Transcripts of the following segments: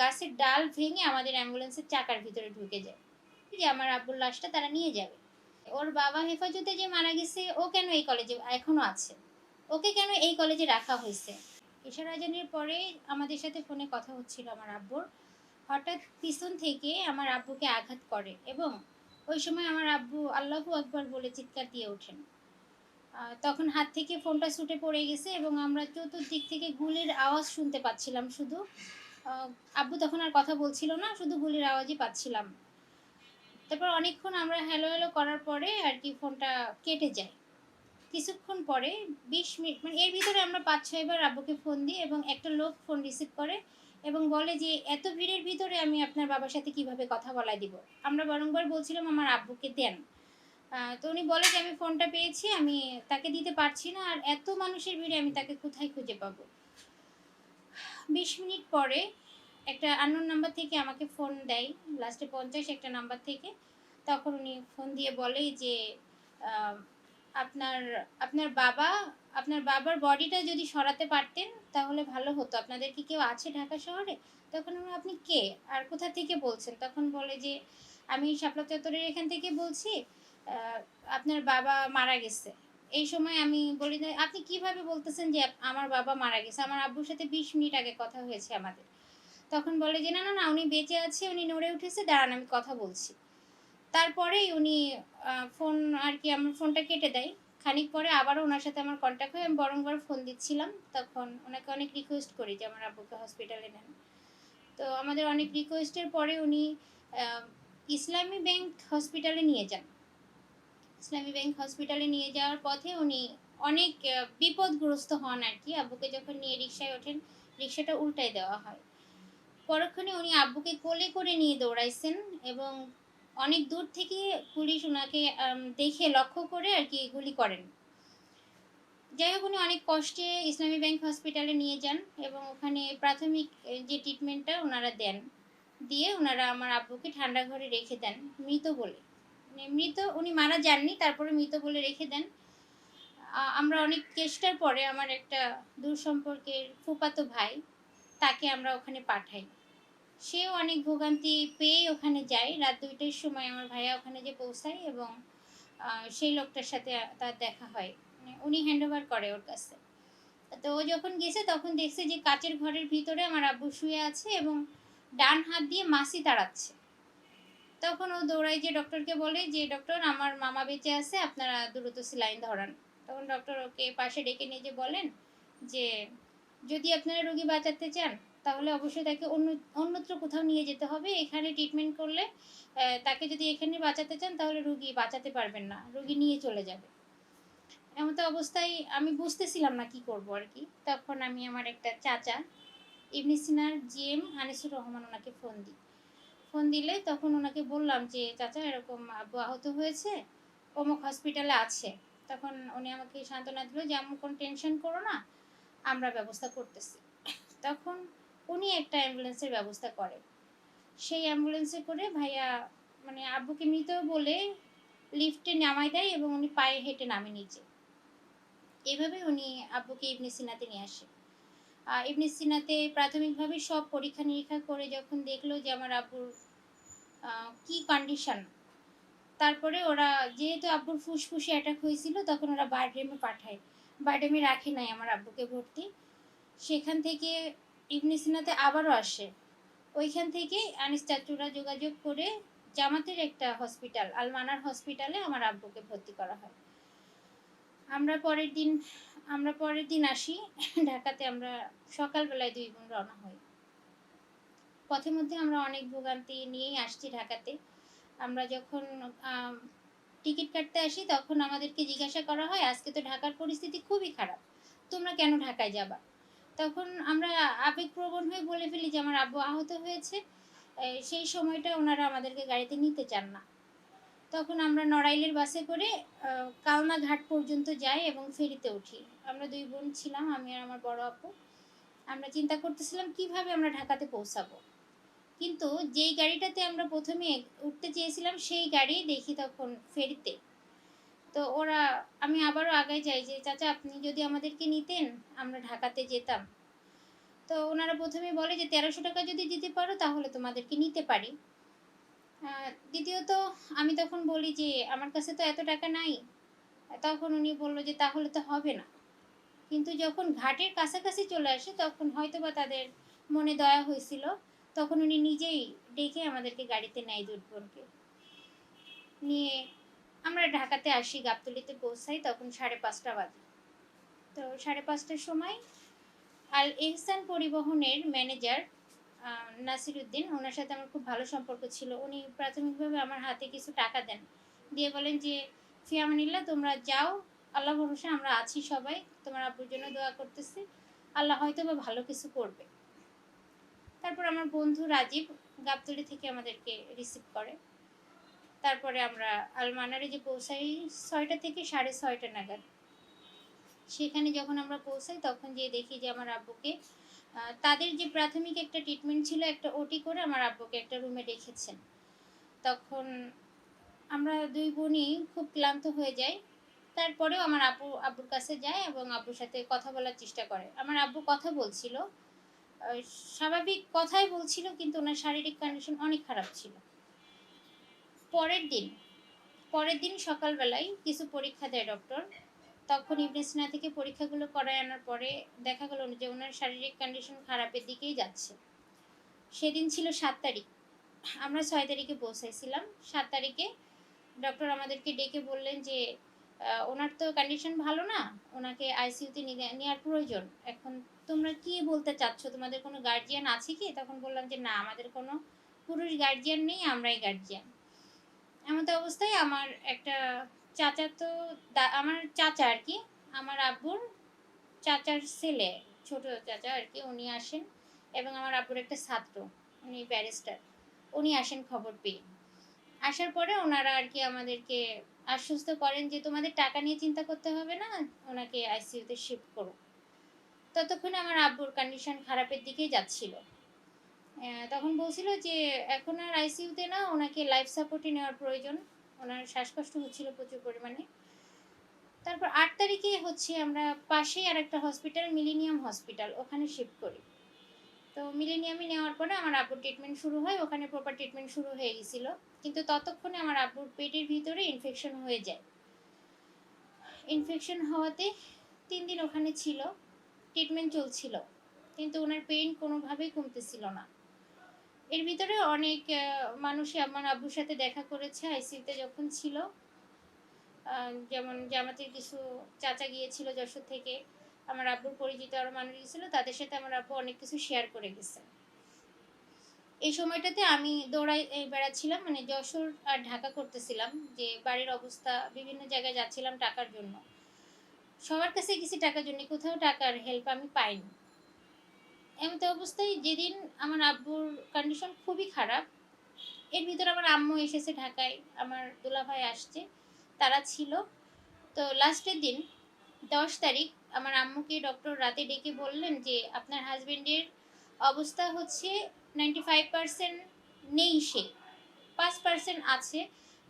গাছের ডাল ভেঙে আমাদের অ্যাম্বুলেন্সের চাকার ভিতরে ঢুকে যায়। যে আমার আব্বুর লাশটা তারা নিয়ে যাবে। ওর বাবা হেফাজতে যে মারা গেছে ও কেন এই কলেজে এখনো আছে? ওকে কেন এই কলেজে রাখা হইছে? এশার আজানের পরে আমাদের সাথে ফোনে কথা হচ্ছিল আমার আব্বুর। হঠাৎ পিছন থেকে আমার আব্বুকে আঘাত করে এবং ওই সময় আমার আব্বু আল্লাহু আকবার বলে চিৎকার দিয়ে ওঠেন। তখন হাত থেকে ফোনটা ছুটে পড়ে গেছে এবং আমরা চতুর্দিক থেকে গুলির আওয়াজ শুনতে পাচ্ছিলাম শুধু। আ আব্বু তখন আর কথা বলছিল না, শুধু গুলির আওয়াজই পাচ্ছিলাম। তারপর অনেকক্ষণ আমরা হ্যালো, হ্যালো করার পরে আরকি ফোনটা কেটে যায়। কিছুক্ষণ পরে ২০ মিনিট মানে এর ভিতরে আমরা ৫-৬ বার আব্বুকে ফোন দিই এবং একটা লোক ফোন রিসিভ করে এবং বলে যে, "এত ভিড়ের ভিতরে আমি আপনার বাবার সাথে কিভাবে কথা বলায় দিব?" আমরা বারংবার বলছিলাম আমার আব্বুকে দেন। তো উনি বলে যে, "আমি ফোনটা পেয়েছি, আমি তাকে দিতে পারছি না। আর এত মানুষের ভিড়ে আমি তাকে কোথায় খুঁজে পাবো?" ২০ মিনিট পরে একটা unknown নাম্বার থেকে আমাকে ফোন দেয়। লাস্টে ৫০ একটা নাম্বার থেকে। তখন উনি ফোন দিয়ে বলে যে, আ "আপনার আপনার বাবা আপনার বাবার বডিটা যদি সরাতে পারতেন তাহলে ভালো হতো। আপনাদের কি কেউ আছে ঢাকা শহরে?" তখন আমি, "আপনি কে? আর কোথা থেকে বলছেন?" তখন বলে যে, "আমি শাপলা চত্বরের এখান থেকে বলছি। আ আপনার বাবা মারা গেছে।" এই সময় আমি বলি যে, "আপনি কিভাবে বলতেছেন যে আমার বাবা মারা গেছে? আমার আব্বুর সাথে ২০ মিনিট আগে কথা হয়েছে আমাদের।" তখন বলে যে, "না, না, না উনি বেঁচে আছে, উনি নড়ে উঠেছে, দাঁড়ান আমি কথা বলছি।" তারপরেই উনি ফোন আরকি আমার ফোনটা কেটে দেয়। খানিক পরে আবারও উনার সাথে আমার কনট্যাক্ট হয়। আমি বারংবার ফোন দিচ্ছিলাম। তখন উনাকে অনেক রিকোয়েস্ট করি যে আমার আব্বুকে হসপিটালে নেন। তো আমাদের অনেক রিকোয়েস্টের পরে উনি আ ইসলামী ব্যাংক হসপিটালে নিয়ে যান। ইসলামী ব্যাংক হসপিটালে নিয়ে যাওয়ার পথে উনি অনেক বিপদগ্রস্ত হন আরকি। আব্বুকে যখন নিয়ে রিক্সায় ওঠেন, রিক্সাটা উল্টায় দেওয়া হয়। পরক্ষণে উনি আব্বুকে কোলে করে নিয়ে দৌড়াইছেন এবং অনেক দূর থেকে পুলিশ উনাকে দেখে লক্ষ্য করে আরকি গুলি করেন। যাই হোক উনি অনেক কষ্টে ইসলামী ব্যাংক হসপিটালে নিয়ে যান এবং ওখানে প্রাথমিক যে ট্রিটমেন্টটা উনারা দেন। দিয়ে উনারা আমার আব্বুকে ঠান্ডা ঘরে রেখে দেন মৃত বলে। মানে মৃত উনি মারা যাননি তারপরে মৃত বলে রেখে দেন। আমরা অনেক চেষ্টার পরে আমার একটা দূর সম্পর্কের ফুফাতো ভাই, তাকে আমরা ওখানে পাঠাই। সেও অনেক ভোগান্তি পেয়েই ওখানে যায়। রাত ২ টার সময় আমার ভাইয়া ওখানে যেয়ে পৌঁছায় এবং আ সেই লোকটার সাথে তার দেখা হয়। মানে উনি হ্যান্ডওভার করে ওর কাছে। তো ও যখন গেছে তখন দেখছে যে কাচের ঘরের ভিতরে আমার আব্বু শুয়ে আছে এবং ডান হাত দিয়ে মাছি তাড়াচ্ছে। তখন ও দৌড়ায় যেয়ে ডক্টরকে বলে যে, "ডক্টর আমার মামা বেঁচে আছে, আপনারা দ্রুত সেলাইন ধরান।" তখন ডক্টর ওকে পাশে ডেকে নিয়ে যেয়ে বলেন যে, "যদি আপনারা রোগী বাঁচাতে চান, তাহলে অবশ্যই তাকে অন্যত্র কোথাও নিয়ে যেতে হবে। এখানে ট্রিটমেন্ট করলে তাকে যদি এখানে বাঁচাতে চান তাহলে রোগী বাঁচাতে পারবেন না। রোগী নিয়ে চলে যাবে।" এমতো অবস্থায় আমি বুঝতেছিলাম না কি করব আরকি। তখন আমি আমার একটা চাচা, ইবনে সিনার জিএম আনিসুর রহমান উনাকে ফোন দিই। ফোন দিলে তখন উনাকে বললাম যে, "চাচা এরকম আব্বু আহত হয়েছে, অমুক হসপিটালে আছে।" তখন উনি আমাকে সান্ত্বনা দিল যে, "আম্মু কোনো টেনশন করো না, আমরা ব্যবস্থা করতেছি।" তখন উনি একটা অ্যাম্বুলেন্সের ব্যবস্থা করেন। সেই অ্যাম্বুলেন্সে করে ভাইয়া মানে আব্বুকে মৃত বলে লিফটে নামায় দেয় এবং উনি পায়ে হেঁটে নামে নিচে। এভাবে উনি আব্বুকে ইবনে সিনাতে নিয়ে আসে। ইবনে সিনাতে প্রাথমিকভাবে সব পরীক্ষা-নিরীক্ষা করে যখন দেখল যে আমার আব্বুর আ কি কন্ডিশন, তারপরে ওরা যেহেতু আব্বুর ফুসফুসে অ্যাটাক হয়েছিল তখন ওরা বারডেমে পাঠায়। বারডেমে রাখে নাই আমার আব্বুকে ভর্তি। সেখান থেকে ইবনে সিনাতে আবারও আসে। ওইখান থেকে আনিস চাচুরা যোগাযোগ করে জামাতের একটা হসপিটাল, আল মানার হসপিটালে আমার আব্বুকে ভর্তি করা হয়। আমরা পরের দিন আমরা পরের দিন আসি ঢাকাতে আমরা সকালবেলায় ২ বোন রওনা হই। পথের মধ্যে আমরা অনেক ভোগান্তি নিয়েই আসছি ঢাকাতে। আমরা যখন আম টিকিট কাটতে আসি তখন আমাদেরকে জিজ্ঞাসা করা হয়, "আজকে তো ঢাকার পরিস্থিতি খুবই খারাপ। তোমরা কেন ঢাকায় যাবা?" তখন আমরা আবেগপ্রবণ হয়ে বলে ফেলি যে, "আমার আব্বু আহত হয়েছে।" সেই সময়টা উনারা আমাদেরকে গাড়িতে নিতে চান না। তখন আমরা নড়াইলের বাসে করে আ কালনা ঘাট পর্যন্ত যাই এবং ফেরিতে উঠি। আমরা ২ বোন ছিলাম, আমি আর আমার বড় আপু। আমরা চিন্তা করতেছিলাম কিভাবে আমরা ঢাকাতে পৌঁছাবো। কিন্তু যেই গাড়িটাতে আমরা ১ম এ উঠতে চেয়েছিলাম সেই গাড়ি দেখি তখন ফেরিতে। তো আমি আবারও আগায় যাই যে, "চাচা আপনি যদি আমাদেরকে নিতেন আমরা ঢাকাতে যেতাম।" তো ওনারা প্রথমে বলে যে ১৩০০ টাকা যদি দিতে পারো তাহলে তোমাদেরকে নিতে পারি। দ্বিতীয়ত আমি তখন বলি যে আমার কাছে তো এত টাকা নাই। তখন উনি বলল যে তাহলে তো হবে না। কিন্তু যখন ঘাটের কাছাকাছি চলে আসে তখন হয়তোবা তাদের মনে দয়া হয়েছিল। তখন উনি নিজেই ডেকে আমাদেরকে গাড়িতে নেয় দুজনকে। নিয়ে আমরা ঢাকাতে আসি, গাবতলীতে পৌঁছাই তখন ৫:৩০ বাজে। তো ৫:৩০টার সময় আল এহসান পরিবহনের ম্যানেজার নাসিরুদ্দিন, ওনার সাথে আমার খুব ভালো সম্পর্ক ছিল। উনি প্রাথমিকভাবে আমার হাতে কিছু টাকা দেন। দিয়ে বলেন যে, "ফি আমানিল্লাহ, তোমরা যাও। আল্লাহ ভরসা আমরা আছি সবাই। তোমার আব্বুর জন্য দোয়া করতেছি। আল্লাহ হয়তোবা ভালো কিছু করবে।" তারপর আমার বন্ধু রাজীব গাবতলী থেকে আমাদেরকে রিসিভ করে। তারপরে আমরা আল-মানারে যে পৌঁছাই ৬টা থেকে ৬:৩০ নাগাদ। সেখানে যখন আমরা পৌঁছাই তখন যেয়ে দেখি যে আমার আব্বুকে তাদের যে প্রাথমিক একটা ট্রিটমেন্ট ছিল, একটা ওটি করে আমার আব্বুকে একটা রুমে রেখেছেন। তখন আমরা ২ বোনই খুব ক্লান্ত হয়ে যাই। তারপরেও আমার আব্বুর কাছে যায় এবং আব্বুর সাথে কথা বলার চেষ্টা করে। আমার আব্বু কথা বলছিল। আ স্বাভাবিক কথাই বলছিল, কিন্তু উনার শারীরিক কন্ডিশন অনেক খারাপ ছিল। পরের দিন পরের দিন সকালবেলায় কিছু পরীক্ষা দেয় ডক্টর। তখন ইবনে সিনা থেকে পরীক্ষাগুলো করায় আনার পরে দেখা গেল যে উনার শারীরিক কন্ডিশন খারাপের দিকেই যাচ্ছে। সেদিন ছিল ৭ তারিখ। আমরা ৬ তারিখে পৌঁছাইছিলাম। ৭ তারিখে ডক্টর আমাদেরকে ডেকে বললেন যে, "ওনার তো কন্ডিশন ভালো না। ওনাকে আইসিইউতে নেয়ার প্রয়োজন। এখন তোমরা কি বলতে চাচ্ছ? তোমাদের কোনো গার্ডিয়ান আছে কি?" তখন বললাম যে, "না, আমাদের কোনো পুরুষ গার্ডিয়ান নেই, আমরাই গার্ডিয়ান।" এমতো অবস্থায় আমার একটা চাচাতো আমার চাচা আরকি, আমার আব্বুর চাচার ছেলে, ছোট চাচা আরকি, উনি আসেন এবং আমার আব্বুর একটা ছাত্র, উনি ব্যারিস্টার। উনি আসেন খবর পেয়ে। আসার পরে ওনারা আরকি আমাদেরকে আশ্বস্ত করেন যে, "তোমাদের টাকা নিয়ে চিন্তা করতে হবে না, ওনাকে আইসিইউতে শিফট করো।" ততক্ষণে আমার আব্বুর কন্ডিশন খারাপের দিকেই যাচ্ছিল। তখন বলছিল যে, "এখন আর আইসিইউতে না, ওনাকে লাইফ সাপোর্টে নেওয়ার প্রয়োজন। ওনার শ্বাসকষ্ট হচ্ছিল প্রচুর পরিমাণে।" তারপর ৮ তারিখে হচ্ছে আমরা পাশেই আরেকটা হসপিটাল, মিলেনিয়াম হসপিটাল, ওখানে শিফট করি। তো মিলেনিয়ামে নেওয়ার পরে আমার আব্বুর ট্রিটমেন্ট শুরু হয়। ওখানে প্রপার ট্রিটমেন্ট শুরু হয়ে গেছিল। কিন্তু ততক্ষণে আমার আব্বুর পেটের ভিতরে ইনফেকশন হয়ে যায়। ইনফেকশন হওয়াতে ৩ দিন ওখানে ছিল। ট্রিটমেন্ট চলছিল। কিন্তু উনার পেইন কোনোভাবেই কমতেছিল না। এর ভিতরে অনেক মানুষই আমার আব্বুর সাথে দেখা করেছে আইসিইউতে যখন ছিল। যেমন জামাতের কিছু চাচা গিয়েছিল যশোর থেকে। আমার আব্বুর পরিচিত আরো মানুষ গেছিল। তাদের সাথে আমার আব্বু অনেক কিছু শেয়ার করে গেছে। এই সময়টাতে আমি বেড়াচ্ছিলাম, মানে যশোর আর ঢাকা করতেছিলাম, যে বাড়ির অবস্থা, বিভিন্ন জায়গায় যাচ্ছিলাম টাকার জন্য। সবার কাছে গেছি টাকার জন্য, কোথাও টাকার হেল্প আমি পাইনি। এমতো অবস্থায় যেদিন আমার আব্বুর কন্ডিশন খুবই খারাপ, এর ভিতরে আমার আম্মু এসেছে ঢাকায়, আমার দুলাভাই আসছে, তারা ছিল। তো লাস্টের দিন ১০ তারিখ আমার আম্মুকে ডক্টর রাতে ডেকে বললেন যে, "আপনার হাসব্যান্ডের অবস্থা হচ্ছে ৯৫% নেই সে, ৫% আছে।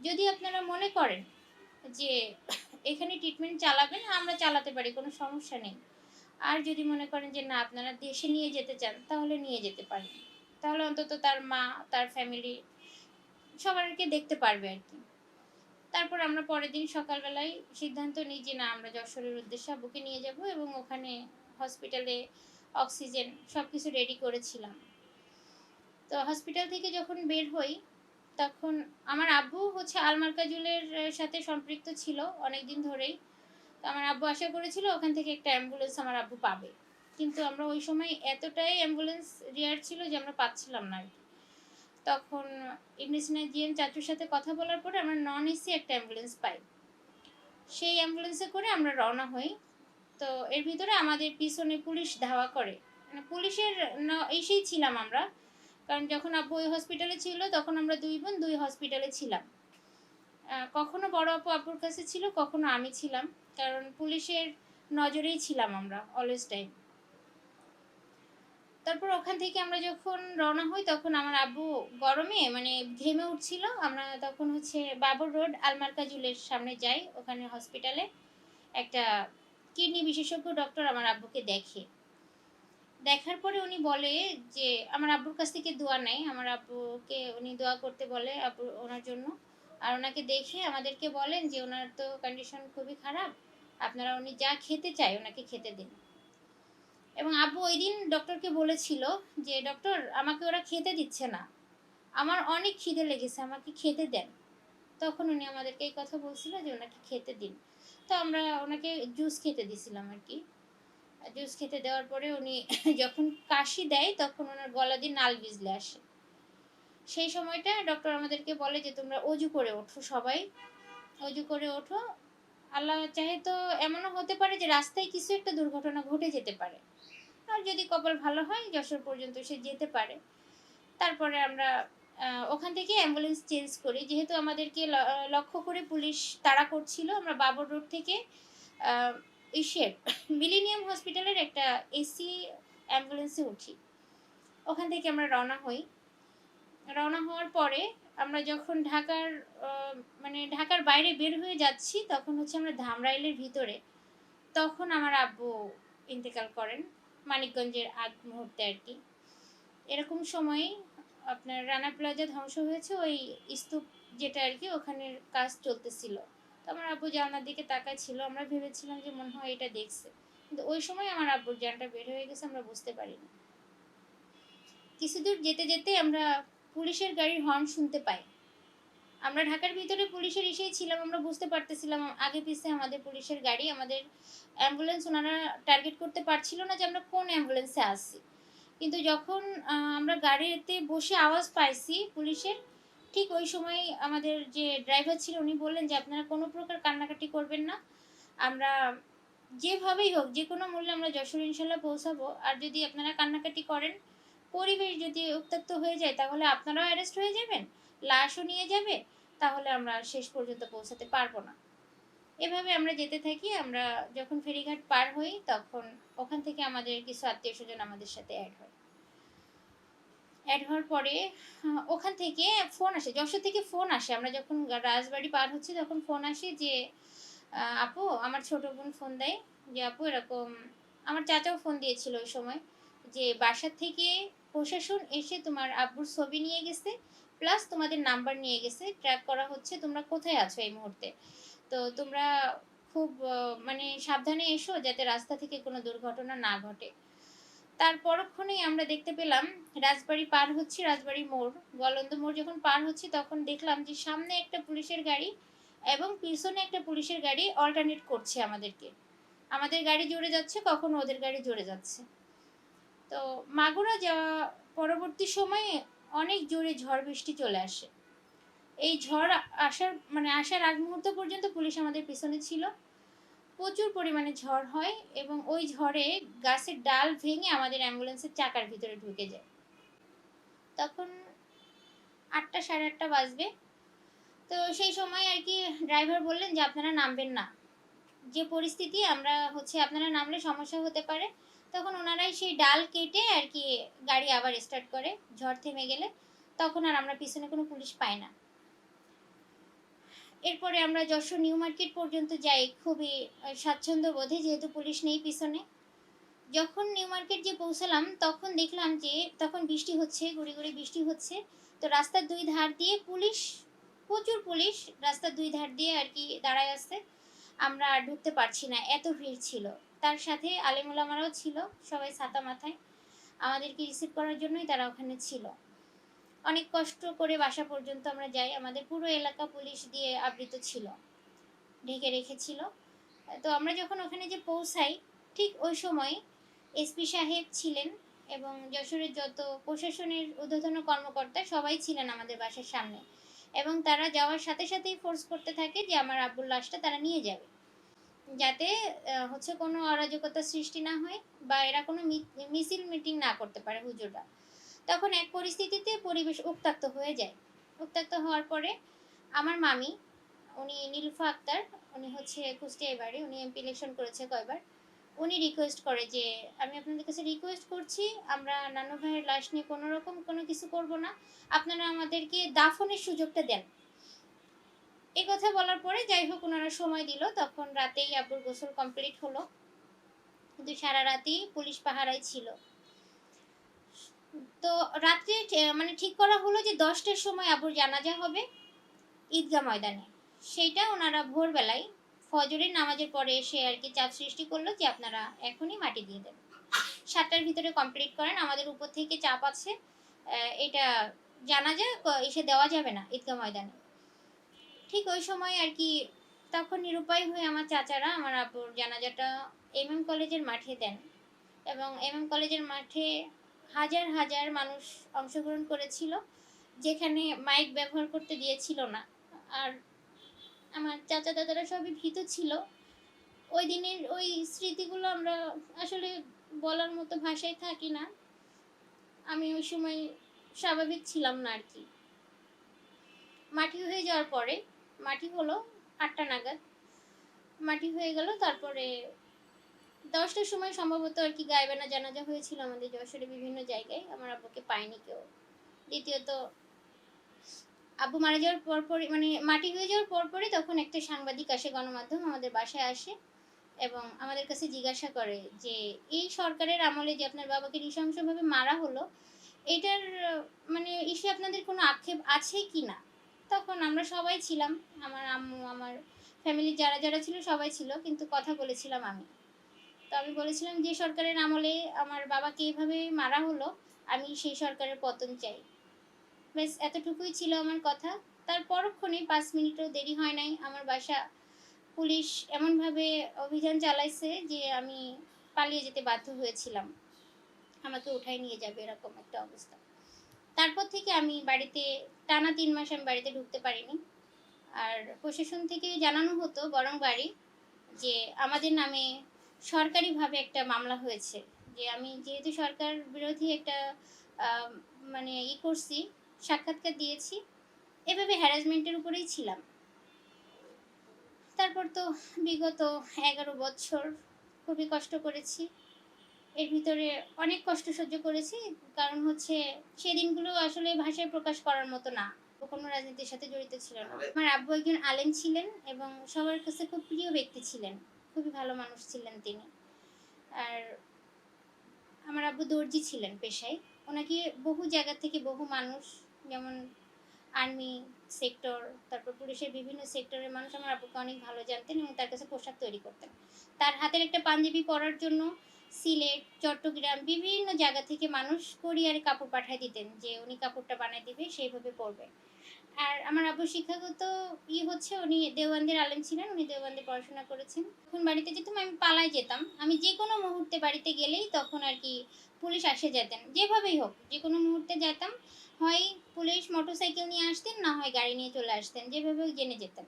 যদি আপনারা মনে করেন যে এখানে ট্রিটমেন্ট চালাবেন, আমরা চালাতে পারি, কোনো সমস্যা নেই। আর যদি মনে করেন যে না, আপনারা দেশে নিয়ে যেতে চান, তাহলে নিয়ে যেতে পারেন। তাহলে অন্তত তার মা, তার ফ্যামিলি সবারকে দেখতে পারবে আরকি।" তারপর আমরা পরের দিন সকালবেলায় সিদ্ধান্ত নিই যে না, আমরা যশোরের উদ্দেশ্যে আব্বুকে নিয়ে যাব এবং ওখানে হসপিটালে অক্সিজেন সবকিছু রেডি করেছিলাম। তো হসপিটাল থেকে যখন বের হই তখন আমার আব্বু হচ্ছে আল মার্কাজুলের সাথে সম্পৃক্ত ছিল অনেকদিন ধরেই। তো আমার আব্বু আশা করেছিল ওখান থেকে একটা অ্যাম্বুলেন্স আমার আব্বু পাবে। কিন্তু আমরা ওই সময় এতটাই অ্যাম্বুলেন্স রেয়ার ছিল যে আমরা পাচ্ছিলাম না আরকি। তখন ইবনে সিনা জিএম চাচুর সাথে কথা বলার পরে আমরা নন এসি একটা অ্যাম্বুলেন্স পাই। সেই অ্যাম্বুলেন্সে করে আমরা রওনা হই। তো এর ভিতরে আমাদের পিছনে পুলিশ ধাওয়া করে। মানে পুলিশের ইসেই ছিলাম আমরা। কারণ যখন আব্বু ওই হসপিটালে ছিল তখন আমরা ২ বোন ২ হসপিটালে ছিলাম। কখনো বড় আপু আব্বুর কাছে ছিল, কখনো আমি ছিলাম। কারণ পুলিশের নজরেই ছিলাম আমরা অলওয়েজ টাইম। তারপর ওখান থেকে আমরা যখন রওনা হই তখন আমার আব্বু গরমে মানে ঘেমে উঠছিল। আমরা তখন হচ্ছে বাবর রোড আল মার্কাজুলের সামনে যাই। ওখানে হসপিটালে একটা কিডনি বিশেষজ্ঞ ডক্টর আমার আব্বুকে দেখে। দেখার পরে উনি বলে যে আমার আব্বুর কাছ থেকে দোয়া নেয়। আমার আব্বুকে উনি দোয়া করতে বলে ওনার জন্য। আর ওনাকে দেখে আমাদেরকে বলেন যে, "উনার তো কন্ডিশন খুবই খারাপ। আপনারা উনি যা খেতে চায় উনাকে খেতে দিন।" এবং আব্বু ঐদিন ডক্টরকে বলেছিল যে, "ডক্টর আমাকে ওরা খেতে দিচ্ছে না। আমার অনেক খিদে লেগেছে, আমাকে খেতে দেন।" তখন উনি আমাদেরকে এই কথা বলছিল যে, "উনাকে খেতে দিন।" তো আমরা ওনাকে জুস খেতে দিছিলাম আরকি। জুস খেতে দেওয়ার পরে উনি যখন কাশি দেয় তখন উনার গলা দিয়ে নাল বিজলে আসে। সেই সময়টা ডক্টর আমাদেরকে বলে যে, "তোমরা অজু করে ওঠো সবাই। অজু করে ওঠো। আল্লাহ চাহে তো এমনও হতে পারে যে রাস্তায় কিছু একটা দুর্ঘটনা ঘটে যেতে পারে। আর যদি কপাল ভালো হয় যশোর পর্যন্ত সে যেতে পারে।" তারপরে আমরা ওখান থেকে অ্যাম্বুলেন্স চেঞ্জ করি। যেহেতু আমাদেরকে লক্ষ্য করে পুলিশ তাড়া করছিল, আমরা বাবর রোড থেকে আ ইসের মিলেনিয়াম হসপিটালের একটা এসি অ্যাম্বুলেন্সে উঠি। ওখান থেকে আমরা রওনা হই। রওনা হওয়ার পরে আমরা যখন আ মানে ঢাকার বাইরে বের হয়ে যাচ্ছি, তখন হচ্ছে আমরা ধামরাইলের ভিতরে। তখন আমার আব্বু ইন্তেকাল করেন। মানিকগঞ্জের আগ মুহূর্তে আরকি। এরকম সময়েই আপনার রানা প্লাজা ধ্বংস হয়েছে ওই স্তূপ যেটা আরকি ওখানের কাজ চলতেছিল। তো আমার আব্বু জানলার দিকে তাকায় ছিল। আমরা ভেবেছিলাম যে মনে হয় এটা দেখছে। কিন্তু ওই সময় আমার আব্বুর জানটা বের হয়ে গেছে আমরা বুঝতে পারিনি। কিছুদূর যেতে, যেতে আমরা পুলিশের গাড়ির হর্ন শুনতে পাই। আমরা ঢাকার ভিতরে পুলিশের ইসেই ছিলাম। আমরা বুঝতে পারতেছিলাম আগে পিছে আমাদের পুলিশের গাড়ি, আমাদের অ্যাম্বুলেন্স উনারা টার্গেট করতে পারছিল না যে আমরা কোন অ্যাম্বুলেন্সে আছি। কিন্তু যখন আমরা গাড়িতে বসে আওয়াজ পাইছি পুলিশের, ঠিক ওই সময় আমাদের যে ড্রাইভার ছিল উনি বললেন যে, "আপনারা কোনো প্রকার কান্নাকাটি করবেন না। আমরা যেভাবেই হোক, যেকোনো মূল্যে আমরা যশোর ইনশাল্লাহ পৌঁছাবো। আর যদি আপনারা কান্নাকাটি করেন, পরিবেশ যদি উত্তপ্ত হয়ে যায় তাহলে আপনারাও অ্যারেস্ট হয়ে যাবেন, লাশও নিয়ে যাবে। তাহলে আমরা শেষ পর্যন্ত পৌঁছাতে পারবো না।" এভাবে আমরা যেতে থাকি। আমরা যখন ফেরিঘাট পার হই তখন ওখান থেকে আমাদের কিছু আত্মীয়স্বজন আমাদের সাথে এড হয়। এড হওয়ার পরে ওখান থেকে ফোন আসে। যশোর থেকে ফোন আসে। আমরা যখন রাজবাড়ি পার হচ্ছি তখন ফোন আসে যে, আপু আমার ছোট বোন ফোন দেয় যে, "আপু এরকম" আমার চাচাও ফোন দিয়েছিল ওই সময় যে, "বাসা থেকে প্রশাসন এসে তোমার আব্বুর ছবি নিয়ে গেছে। প্লাস তোমাদের নাম্বার নিয়ে গেছে। ট্র্যাক করা হচ্ছে। তোমরা কোথায় আছো এই মুহূর্তে? তো তোমরা খুব মানে সাবধানে এসো যাতে রাস্তা থেকে কোনো দুর্ঘটনা না ঘটে।" তার পরক্ষণেই আমরা দেখতে পেলাম রাজবাড়ি পার হচ্ছি, রাজবাড়ি মোড়, গোয়ালন্দ মোড় যখন পার হচ্ছি তখন দেখলাম যে সামনে একটা পুলিশের গাড়ি এবং পিছনে একটা পুলিশের গাড়ি অল্টারনেট করছে আমাদেরকে। আমাদের গাড়ি জুড়ে যাচ্ছে, কখনো ওদের গাড়ি জুড়ে যাচ্ছে। তো মাগুরা যাওয়া পরবর্তী সময়ে অনেক জোরে ঝড় বৃষ্টি চলে আসে। এই ঝড় আসার আগ মুহূর্ত পর্যন্ত পুলিশ আমাদের পিছনে ছিল। প্রচুর পরিমাণে ঝড় হয় এবং ওই ঝড়ে গাছের ডাল ভেঙে আমাদের অ্যাম্বুলেন্সের চাকার ভিতরে ঢুকে যায়। তখন ৮টা ৮:৩০ বাজবে। তো সেই সময় আরকি ড্রাইভার বললেন যে, "আপনারা নামবেন না। যে পরিস্থিতি আমরা হচ্ছে আপনারা নামলে সমস্যা হতে পারে।" তখন উনারাই সেই ডাল কেটে আরকি গাড়ি আবার স্টার্ট করে ঝড় থেমে গেলে। তখন আর আমরা পিছনে কোনো পুলিশ পাই না। এরপরে আমরা যশোর নিউ মার্কেট পর্যন্ত যাই খুবই স্বাচ্ছন্দ্য বোধে যেহেতু পুলিশ নেই পিছনে। যখন নিউ মার্কেট যেয়ে পৌঁছালাম তখন দেখলাম যে তখন বৃষ্টি হচ্ছে, গুঁড়ি, গুঁড়ি বৃষ্টি হচ্ছে। তো রাস্তার ২ ধার দিয়ে পুলিশ, প্রচুর পুলিশ রাস্তার ২ ধার দিয়ে আরকি দাঁড়ায় আছে। আমরা আর ঢুকতে পারছি না, এত ভিড় ছিল। তার সাথে আলেম ওলামারাও ছিল, সবাই ছাতা মাথায়। আমাদেরকে রিসিভ করার জন্যই তারা ওখানে ছিল। অনেক কষ্ট করে বাসা পর্যন্ত আমরা যাই। আমাদের পুরো এলাকা পুলিশ দিয়ে আবৃত ছিল, ঢেকে রেখেছিল। তো আমরা যখন ওখানে যেয়ে পৌঁছাই, ঠিক ওই সময় এসপি সাহেব ছিলেন এবং যশোরের যত প্রশাসনের ঊর্ধ্বতন কর্মকর্তা সবাই ছিলেন আমাদের বাসার সামনে। এবং তারা যাওয়ার সাথে সাথেই ফোর্স করতে থাকে যে আমার আব্বুর লাশটা তারা নিয়ে যাবে। যাতে হচ্ছে কোনো অরাজকতার সৃষ্টি না হয় বা এরা কোনো মিছিল মিটিং না করতে পারে হুজুররা। তখন এক পরিস্থিতিতে পরিবেশ উত্তপ্ত হয়ে যায়। উত্তপ্ত হওয়ার পরে আমার মামি, উনি নীলুফা আক্তার, উনি হচ্ছে কুষ্টিয়ায় বাড়ি, উনি এমপি ইলেকশন করেছে কয়বার। উনি রিকোয়েস্ট করে যে, "আমি আপনাদের কাছে রিকোয়েস্ট করছি, আমরা নানু ভাইয়ের লাশ নিয়ে কোনো রকম কোনো কিছু করব না। আপনারা আমাদেরকে দাফনের সুযোগটা দেন।" এ কথা বলার পরে যাই হোক উনারা সময় দিল। তখন রাতেই আব্বুর গোসল কমপ্লিট হলো। কিন্তু সারা রাতই পুলিশ পাহারায় ছিল। তো রাত্রে মানে ঠিক করা হলো যে 10টার সময় আব্বুর জানাজা হবে ঈদগাহ ময়দানে। সেইটা ওনারা ভোরবেলায় ফজরের নামাজের পরে এসে আর কি চাপ সৃষ্টি করলো যে আপনারা এখনই মাটি দিয়ে দেন। 7টার ভিতরে কমপ্লিট করেন। আমাদের উপর থেকে চাপ আছে। এটা জানাজা এসে দেওয়া যাবে না ঈদগাহ ময়দানে। ঠিক ওই সময় আর কি তখন নিরুপায় হয়ে আমার চাচারা আমার আব্বুর জানাজাটা এমএম কলেজের মাঠে দেন এবং এমএম কলেজের মাঠে হাজার হাজার মানুষ অংশগ্রহণ করেছিল, যেখানে মাইক ব্যবহার করতে দিয়েছিল না। আর আমার চাচা দাদারা সবই ভীত ছিল। ওই দিনের ওই স্মৃতিগুলো আমরা আসলে বলার মতো ভাষায় থাকি না। আমি ওই সময় স্বাভাবিক ছিলাম না আর কি। মাটি হয়ে যাওয়ার পরে, মাটি হলো 8টা নাগাদ মাটি হয়ে গেল। তারপরে 10টার সময় সম্ভবত আর কি গায়েবানা জানাজা হয়েছিল আমাদের যশোরে বিভিন্ন জায়গায়। আমার আব্বুকে পায়নি কেউ। দ্বিতীয়ত আব্বু মারা যাওয়ার পরপরই মানে মাটি হয়ে যাওয়ার পরপরই তখন একটা সাংবাদিক আসে, গণমাধ্যম আমাদের বাসায় আসে এবং আমাদের কাছে জিজ্ঞাসা করে যে এই সরকারের আমলে যে আপনার বাবাকে নৃশংসভাবে মারা হলো, এটার মানে আপনাদের কোনো আক্ষেপ আছে কি না? তখন আমরা সবাই ছিলাম, আমার আম্মু, আমার ফ্যামিলির যারা যারা ছিল সবাই ছিল, কিন্তু কথা বলেছিলাম আমি। তো আমি বলেছিলাম যে সরকারের আমলে আমার বাবাকে এভাবে মারা হলো, আমি সেই সরকারের পতন চাই। ব্যাস এতটুকুই ছিল আমার কথা। তার পরক্ষণেই 5 মিনিটও দেরি হয় নাই, আমার বাসা পুলিশ এমনভাবে অভিযান চালাইছে যে আমি পালিয়ে যেতে বাধ্য হয়েছিলাম। আমাকে উঠায় নিয়ে যাবে এরকম একটা অবস্থা। তারপর থেকে আমি বাড়িতে টানা 3 মাস আমি বাড়িতে ঢুকতে পারিনি। আর প্রশাসন থেকে জানানো হতো বরং বাড়ি যে আমাদের নামে সরকারিভাবে একটা মামলা হয়েছে, যে আমি যেহেতু সরকার বিরোধী একটা আহ, মানে করছি, সাক্ষাৎকার দিয়েছি, এভাবে হ্যারাসমেন্টের উপরেই ছিলাম। তারপর তো বিগত 11 বছর খুবই কষ্ট করেছি। এর ভিতরে অনেক কষ্ট সহ্য করেছি, কারণ হচ্ছে সেই দিনগুলো আসলে ভাষায় প্রকাশ করার মতো না। ও কোনো রাজনীতির সাথে জড়িত ছিল না। আমার আব্বু একজন আলেম ছিলেন এবং সবার কাছে খুব প্রিয় ব্যক্তি ছিলেন, খুবই ভালো মানুষ ছিলেন তিনি। আর আমার আব্বু দর্জি ছিলেন পেশায়। ওনাকে বহু জায়গা থেকে বহু মানুষ, যেমন আর্মি সেক্টর, তারপর পুলিশের বিভিন্ন সেক্টরের মানুষ আমার আব্বুকে অনেক ভালো জানতেন এবং তার কাছে পোশাক তৈরি করতেন। তার হাতের একটা পাঞ্জাবি পরার জন্য সিলেট, চট্টগ্রাম বিভিন্ন জায়গা থেকে মানুষ কোরিয়ারে কাপড় পাঠিয়ে দিতেন যে উনি কাপড়টা বানিয়ে দিবে, সেইভাবে পরবে। আর আমার আব্বু শিক্ষাগত হচ্ছে উনি দেওবন্দের আলেম ছিলেন, উনি দেওবন্দে পড়াশোনা করেছেন। যখন বাড়িতে যেতাম আমি পালায় যেতাম, আমি যে কোনো মুহূর্তে বাড়িতে গেলেই তখন আর কি পুলিশ আসে যেতেন, যেভাবেই হোক যে কোনো মুহূর্তে যেতাম, হয় পুলিশ মোটরসাইকেল নিয়ে আসতেন, না হয় গাড়ি নিয়ে চলে আসতেন, যেভাবে হোক জেনে যেতেন।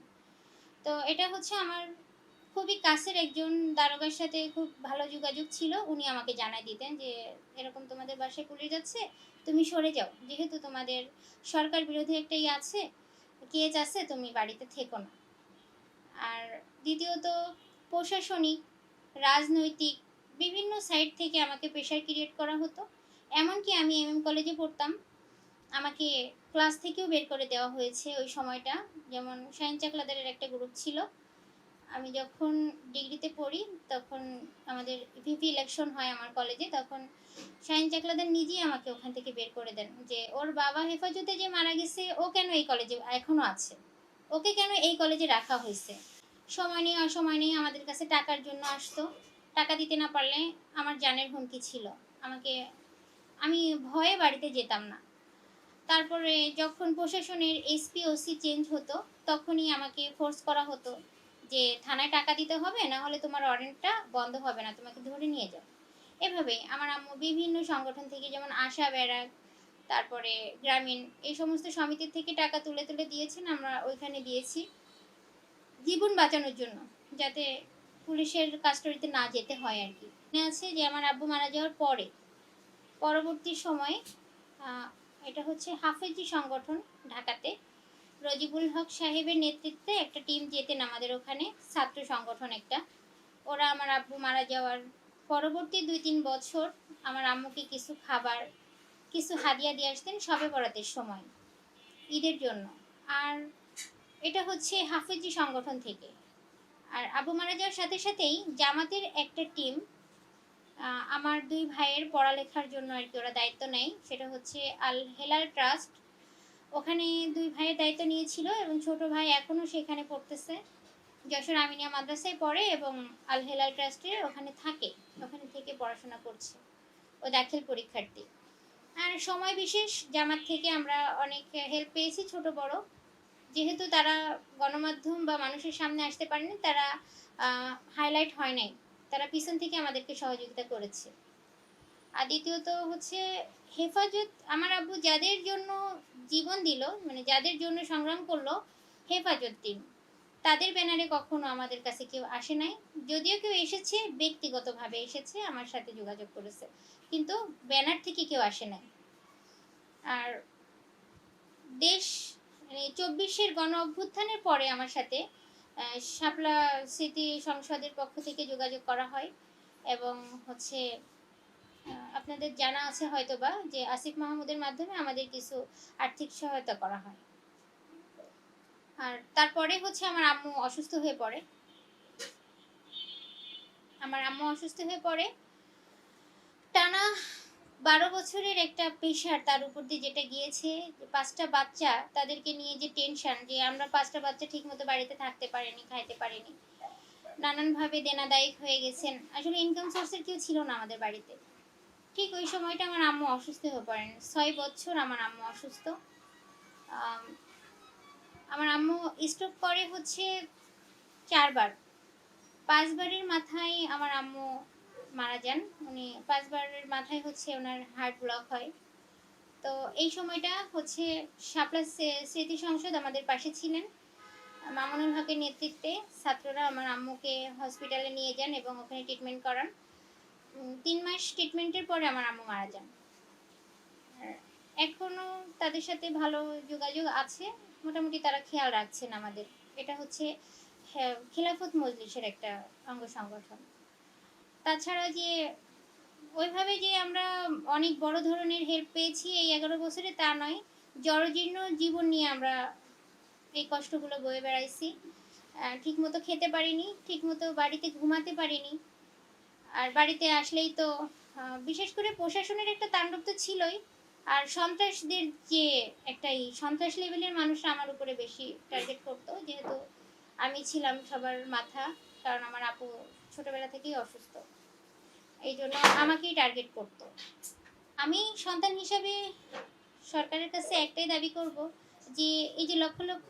তো এটা হচ্ছে আমার খুবই কাছের একজন দারোগার সাথে খুব ভালো যোগাযোগ ছিল। উনি আমাকে জানাই দিতেন যে এরকম তোমাদের বাসায় পুলিশ যাচ্ছে, তুমি সরে যাও, যেহেতু তোমাদের সরকার বিরোধী একটা আছে, কেস আছে, তুমি বাড়িতে থেকো না। আর দ্বিতীয়ত প্রশাসনিক, রাজনৈতিক বিভিন্ন সাইড থেকে আমাকে প্রেশার ক্রিয়েট করা হতো। এমনকি আমি এমএম কলেজে পড়তাম, আমাকে ক্লাস থেকেও বের করে দেওয়া হয়েছে ওই সময়টা। যেমন শাহিন চাকলাদারের একটা গ্রুপ ছিল, আমি যখন ডিগ্রিতে পড়ি তখন আমাদের ভিপি ইলেকশন হয় আমার কলেজে, তখন শাহিন চাকলাদার নিজেই আমাকে ওখান থেকে বের করে দেন যে ওর বাবা হেফাজতে যে মারা গেছে ও কেন এই কলেজে এখনো আছে, ওকে কেন এই কলেজে রাখা হয়েছে। সময় নেই অসময় নেই আমাদের কাছে টাকার জন্য আসতো, টাকা দিতে না পারলে আমার জানের হুমকি ছিল আমাকে, আমি ভয়ে বাড়িতে যেতাম না। তারপরে যখন প্রশাসনের এসপি ওসি চেঞ্জ হতো তখনই আমাকে ফোর্স করা হতো যে থানায় টাকা দিতে হবে, না হলে তোমার ওয়ারেন্টটা বন্ধ হবে না, তোমাকে ধরে নিয়ে যাও। এভাবেই আমার আম্মু বিভিন্ন সংগঠন থেকে, যেমন আশা ব্যারাক, তারপরে গ্রামীণ, এই সমস্ত সমিতির থেকে টাকা তুলে তুলে দিয়েছেন, আমরা ওইখানে দিয়েছি জীবন বাঁচানোর জন্য, যাতে পুলিশের কাস্টডিতে না যেতে হয় আর কি। মনে আছে যে আমার আব্বু মারা যাওয়ার পরে পরবর্তী সময়ে এটা হচ্ছে হাফেজি সংগঠন ঢাকাতে, রজিবুল হক সাহেবের নেতৃত্বে একটা টিম যেতেন আমাদের ওখানে, ছাত্র সংগঠন একটা। ওরা আমার আব্বু মারা যাওয়ার পরবর্তী 2-3 বছর আমার আম্মুকে কিছু খাবার, কিছু হাদিয়া দিয়ে আসতেন সবে বরাতের সময়, ঈদের জন্য। আর এটা হচ্ছে হাফেজি সংগঠন থেকে। আর আব্বু মারা যাওয়ার সাথে সাথেই জামাতের একটা টিম আমার ২ ভাইয়ের পড়ালেখার জন্য আরকি ওরা দায়িত্ব নেয়। সেটা হচ্ছে আল হেলাল ট্রাস্ট। ওখানে ২ ভাইয়ের দায়িত্ব নিয়েছিল এবং ছোট ভাই এখনো সেখানে পড়তেছে। যশোর আমিনিয়া মাদ্রাসায় পড়ে এবং আল হেলাল ট্রাস্টের ওখানে থাকে। ওখানে থেকে পড়াশোনা করছে। ও দাখিল পরীক্ষার্থী। আর সময় বিশেষ জামাত থেকে আমরা অনেক হেল্প পেয়েছি ছোট বড়। যেহেতু তারা গণমাধ্যম বা মানুষের সামনে আসতে পারেনি, তারা হাইলাইট হয় নাই। তারা পিছন থেকে আমাদেরকে সহযোগিতা করেছে। আর দ্বিতীয়ত হচ্ছে হেফাজত, আমার আব্বু যাদের জন্য জীবন দিল, মানে যাদের জন্য সংগ্রাম করলো, হেফাজত টিম, তাদের ব্যানারে কখনো আমাদের কাছে কেউ আসে নাই। যদিও কেউ এসেছে, ব্যক্তিগতভাবে এসেছে, আমার সাথে যোগাযোগ করেছে, কিন্তু ব্যানার থেকে কেউ আসে নাই। আর দেশ মানে ২৪-এর গণ অভ্যুত্থানের পরে আমার সাথে শাপলা স্মৃতি সংসদের পক্ষ থেকে যোগাযোগ করা হয় এবং হচ্ছে আপনাদের জানা আছে হয়তোবা যে আসিফ মাহমুদের মাধ্যমে আমাদের কিছু আর্থিক সহায়তা করা হয়। আর তারপরে হচ্ছে আমার আম্মু অসুস্থ হয়ে পড়ে। টানা ১২ বছরের একটা প্রেশার তার উপর দিয়ে যেটা গিয়েছে, যে ৫টা বাচ্চা, তাদেরকে নিয়ে যে টেনশন, যে আমরা ৫টা বাচ্চা ঠিকমতো বাড়িতে থাকতে পারিনি, খাইতে পারিনি। নানানভাবে দেনাদায়ক হয়ে গেছেন। আসলে ইনকাম সোর্সের কেউ ছিল না আমাদের বাড়িতে। ঠিক ওই সময়টা আমার আম্মু অসুস্থ হয়ে পড়েন। ৬ বছর আমার আম্মু অসুস্থ। আম আমার আম্মু স্ট্রোক করে হচ্ছে ৪ বার। ৫ বারের মাথায় আমার আম্মু মারা যান। উনি ৫ বারের মাথায় হচ্ছে উনার হার্ট ব্লক হয়। তো এই সময়টা হচ্ছে শাপলা স্মৃতি সংসদ আমাদের পাশে ছিলেন। মামুনুল হকের নেতৃত্বে ছাত্ররা আমার আম্মুকে হসপিটালে নিয়ে যান এবং ওখানে ট্রিটমেন্ট করান। ৩ মাস ট্রিটমেন্টের পরে আমার আম্মু মারা যান। আর এখনো তাদের সাথে ভালো যোগাযোগ আছে। মোটামুটি তারা খেয়াল রাখছেন আমাদের। এটা হচ্ছে খিলাফত মজলিসের একটা অঙ্গ সংগঠন। তাছাড়া যে ওইভাবে যে আমরা অনেক বড় ধরনের হেল্প পেয়েছি এই ১১ বছরে, তা নয়। জরাজীর্ণ জীবন নিয়ে আমরা এই কষ্টগুলো বয়ে বেড়াইছি। ঠিকমতো খেতে পারিনি, ঠিকমতো বাড়িতে ঘুমাতে পারিনি। আর বাড়িতে আসলেই তো বিশেষ করে প্রশাসনের একটা তাণ্ডব তো ছিলই। আর সন্ত্রাসদের যে সন্ত্রাস লেভেলের মানুষরা আমার উপরে বেশি টার্গেট করতো, যেহেতু আমি ছিলাম সবার মাথা। কারণ আমার আপু ছোটবেলা থেকেই অসুস্থ, এই জন্য আমাকেই টার্গেট করতো। আমি সন্তান হিসাবে সরকারের কাছে একটাই দাবি করব, যে এই যে লক্ষ লক্ষ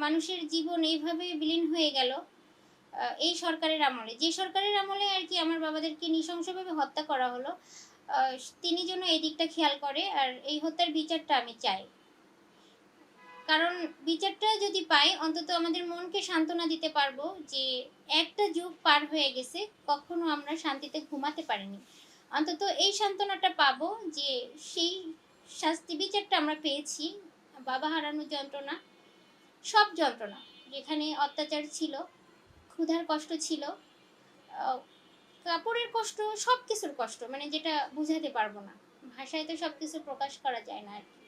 মানুষের জীবন এইভাবে বিলীন হয়ে গেল এই সরকারের আমলে, যে সরকারের আমলে আর কি আমার বাবাদেরকে নৃশংসভাবে হত্যা করা হলো, তিনি যেন এই দিকটা খেয়াল করে আর এই হত্যার বিচারটা আমি চাই। কারণ বিচারটা যদি পাই, অন্তত আমাদের মনকে সান্ত্বনা দিতে পারবো যে একটা যুগ পার হয়ে গেছে, কখনো আমরা শান্তিতে ঘুমাতে পারিনি। অন্তত এই সান্ত্বনাটা পাবো যে সেই শাস্তি বিচারটা আমরা পেয়েছি। বাবা হারানোর যন্ত্রণা, সব যন্ত্রণা, যেখানে অত্যাচার ছিল, ক্ষুধার কষ্ট ছিল, কাপড়ের কষ্ট, সব কিছুর কষ্ট, মানে যেটা বুঝাতে পারবো না, ভাষায় তো সব কিছু প্রকাশ করা যায় না আর কি।